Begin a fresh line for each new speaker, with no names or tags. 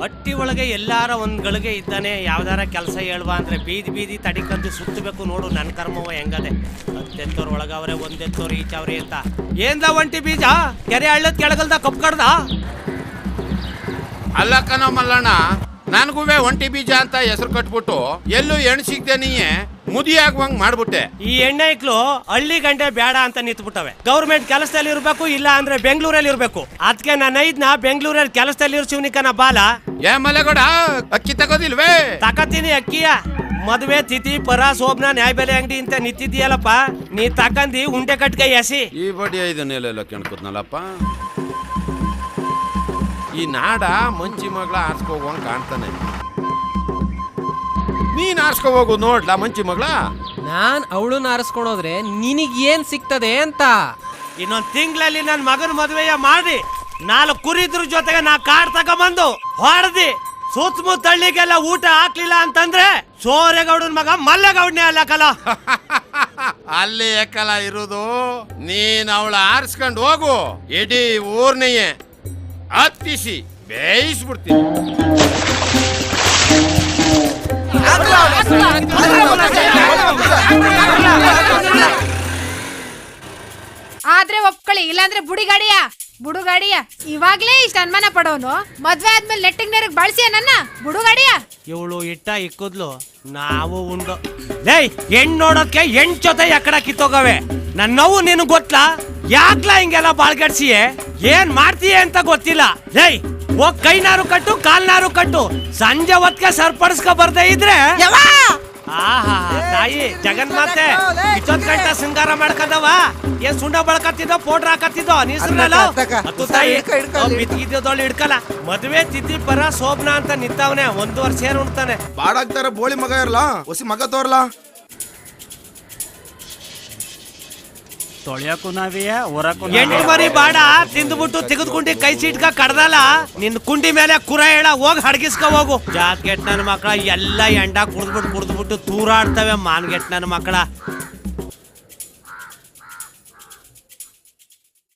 ಹಟ್ಟಿ ಒಳಗೆ ಎಲ್ಲಾರ ಒಂದ್ ಗಳಿಗೆ ಇದ್ದಾನೆ, ಯಾವ್ದಾರ ಕೆಲಸ ಹೇಳ್ವಾ ಅಂದ್ರೆ ಬೀದಿ ಬೀದಿ ತಡಿಕಂದು ಸುತ್ತಬೇಕು. ನೋಡು ನನ್ನ ಕರ್ಮವ ಹೆಂಗದೆ. 10 ಒಳಗವ್ರೆ, 1 ಈಚವ್ರಿ ಅಂತ. ಏನ್ದ ಒಂಟಿ ಬೀಜ ಕೆರೆ ಹಳ್ಳದ ಕೆಳಗಲ್ದ ಕಪ್ ಕಡ್ದ?
ಅಲ್ಲ ಕಣೋ ಮಲ್ಲಣ್ಣ, ನನ್ಗೂ ಒಂಟಿ ಬೀಜ ಅಂತ ಹೆಸರು ಕಟ್ಬಿಟ್ಟು ಎಲ್ಲೂ ಎಣ್ಣೆ ಸಿಗ್ದೆ ನೀಯೇ ಮುದಿ ಆಗುವಂಗ್ ಮಾಡ್ಬಿಟ್ಟೆ.
ಈ ಎಣ್ಣೆ ಇಕ್ಲು ಹಳ್ಳಿ ಗಂಟೆ ಬೇಡ ಅಂತ ನಿಂತ್ಬಿಟ್ಟವೆ. ಗೌರ್ಮೆಂಟ್ ಕೆಲಸದಲ್ಲಿ ಇರ್ಬೇಕು, ಇಲ್ಲ ಅಂದ್ರೆ ಬೆಂಗಳೂರಲ್ಲಿ ಇರ್ಬೇಕು. ಅದಕ್ಕೆ ನಾನು ಐದ್ನ ಬೆಂಗಳೂರಲ್ಲಿ ಕೆಲಸದಲ್ಲಿ ಇರ್ಸಿವ್ನಿಕನ ಬಾಲ.
ಏ ಮಲೆಗೌಡ, ಅಕ್ಕಿ ತಗೋದಿಲ್ವೇ?
ತಕತೀನಿ ಅಕ್ಕಿಯ. ಮದುವೆ ತಿಥಿ ಪರ ಶೋಭನ ನ್ಯಾಯ ಬೆಲೆ ಅಂಗಡಿ ಅಂತ ನಿಂತಿದ್ದೀಯಲ್ಲಪ್ಪ, ನೀ ತಕಂದಿ ಉಂಡೆ ಕಟ್ಕೆ ಎಸಿ.
ಈ ಬಡಿ 5 ನೆಲೆಲ್ಲ ಕೆಣ್ಕುದ್ನಲ್ಲಪ್ಪ. ಈ ನಾಡ ಮಂಚಿ ಮಗಳ ಆರ್ಸ್ಕೋಗುವಂಗ್ ಕಾಣ್ತಾನೆ. ನೀನ್ ಆರ್ಸ್ಕೊ ಹೋಗು ನೋಡ್ಲಾ ಮಂಚಿ ಮಗಳ.
ನಾನ್ ಅವಳನ್ನ ಆರಿಸ್ಕೊಂಡೋದ್ರೆ ನಿನಗ್ ಏನ್ ಸಿಗ್ತದೆ ಅಂತ.
ಇನ್ನೊಂದ್ ತಿಂಗಳಲ್ಲಿ ನನ್ ಮಗನ ಮದುವೆಯ ಮಾಡಿ 4 ಕುರಿದ್ರ ಜೊತೆಗೆ ನಾ ಕಾಡ್ ತಗೊಂಬಂದು ಹೊಡೆದಿ ಸುತ್ತಮುತ್ತ ಹಳ್ಳಿಗೆಲ್ಲ ಊಟ ಹಾಕ್ಲಿಲ್ಲ ಅಂತಂದ್ರೆ ಸೋರೆಗೌಡನ್ ಮಗ ಮಲ್ಲೇಗೌಡನೇ ಅಲ್ಲ ಕಲ.
ಅಲ್ಲಿ ಯಾಕಲ್ಲ ಇರುದು? ನೀನ್ ಅವಳ ಆರಿಸ್ಕೊಂಡು ಹೋಗು, ಇಡೀ ಊರ್ನೆಯೇ ಹತ್ತಿಸಿ ಬೇಯಿಸ್ಬಿಡ್ತೀನಿ.
ಆದ್ರೆ ಒಪ್ಕೊಳ್ಳಿ, ಇಲ್ಲಾಂದ್ರೆ ಬುಡುಗಾಡಿಯ ಇವಾಗ್ಲೇ ಇಷ್ಟ ಅನುಮಾನ ಪಡೋನು ಮದ್ವೆ ಆದ್ಮೇಲೆ ನೆಟ್ಟಿಂಗ್ ನೇರಕ್ ಬಳಸಿಯ ನನ್ನ ಬುಡುಗಾಡಿಯ.
ಇವಳು ಇಟ್ಟ ಇಕ್ಕದ್ಲು, ನಾವು ಉಂಡು. ಲೇಯ್, ಹೆಣ್ ನೋಡೋಕೆ 8 ಜೊತೆ ಎಕ್ಕಡ ಕಿತ್ತೋಗವೆ. ನನ್ನ ನೋವು ನಿನಗ್ ಗೊತ್ತಾ? ಯಾಕ್ಲಾ ಹಿಂಗೆಲ್ಲ ಬಾಳ್ಗಡ್ಸಿಯೇ? ಏನ್ ಮಾಡ್ತೀಯ ಅಂತ ಗೊತ್ತಿಲ್ಲ. ಲೇಯ್, ಹೋಗ್ ಕೈನಾರು ಕಟ್ಟು, ಕಾಲ್ನಾರು ಕಟ್ಟು. ಸಂಜೆ ಹೊತ್ಗೆ ಸರ್ಪಡಿಸ್ಕೊ ಬರ್ದೇ ಇದ್ರೆ ಆಹಾ ತಾಯಿ ಜಗನ್ಮಾತೆ ಇಷ್ಟೊಂದ್ ಗಂಟೆ ಶೃಂಗಾರ ಮಾಡ್ಕದವ. ಏನ್ ಸುಂಡ ಬಳಕತ್ತಿದ್ದೋ, ಪೌಡ್ರ್ ಹಾಕತ್ತಿದ್ದೋ ನೀಸಲ್ಲ ಹತ್ತು ತಾಯಿ ಬಿತ್ತಿದ್ದೋಳು ಹಿಡ್ಕಲ್ಲ. ಮದುವೆ ತಿಥಿ ಪರ ಶೋಭನ ಅಂತ ನಿಂತವನೆ 1 ವರ್ಷ ಸೇರ್ ಉಣ್ತಾನೆ.
ಬಾಡಾಗ್ತಾರ ಬೋಳಿ ಮಗ ಇರಲ್ಲ, ಹೊಸಿ ಮಗ ತೋರ್ಲಾ.
ತೊಳೆಯಕ್ಕೂ ನಾವಿಯ ಹೊರಕ್ಕೂ
ಎಂಟು ಮರಿ ಬಾಡ ತಿಂದ್ಬಿಟ್ಟು ತೆಗೆದುಕೊಂಡಿ ಕೈ ಸೀಟ್ಕ ಕಡ್ದಲ್ಲ. ನಿನ್ ಕುಂಡಿ ಮೇಲೆ ಕುರ ಹೇಳ ಹೋಗಿ ಹಡಗಿಸ್ಕ ಹೋಗು. ಜಾತ್ಗೆಟ್ ನನ್ನ ಮಕ್ಕಳ ಎಲ್ಲ ಎಂಡ ಕುಡ್ದ್ಬಿಟ್ಟು ತೂರಾಡ್ತವೆ. ಮಾನ್ಗೆಟ್ ನನ್ನ ಮಕ್ಕಳ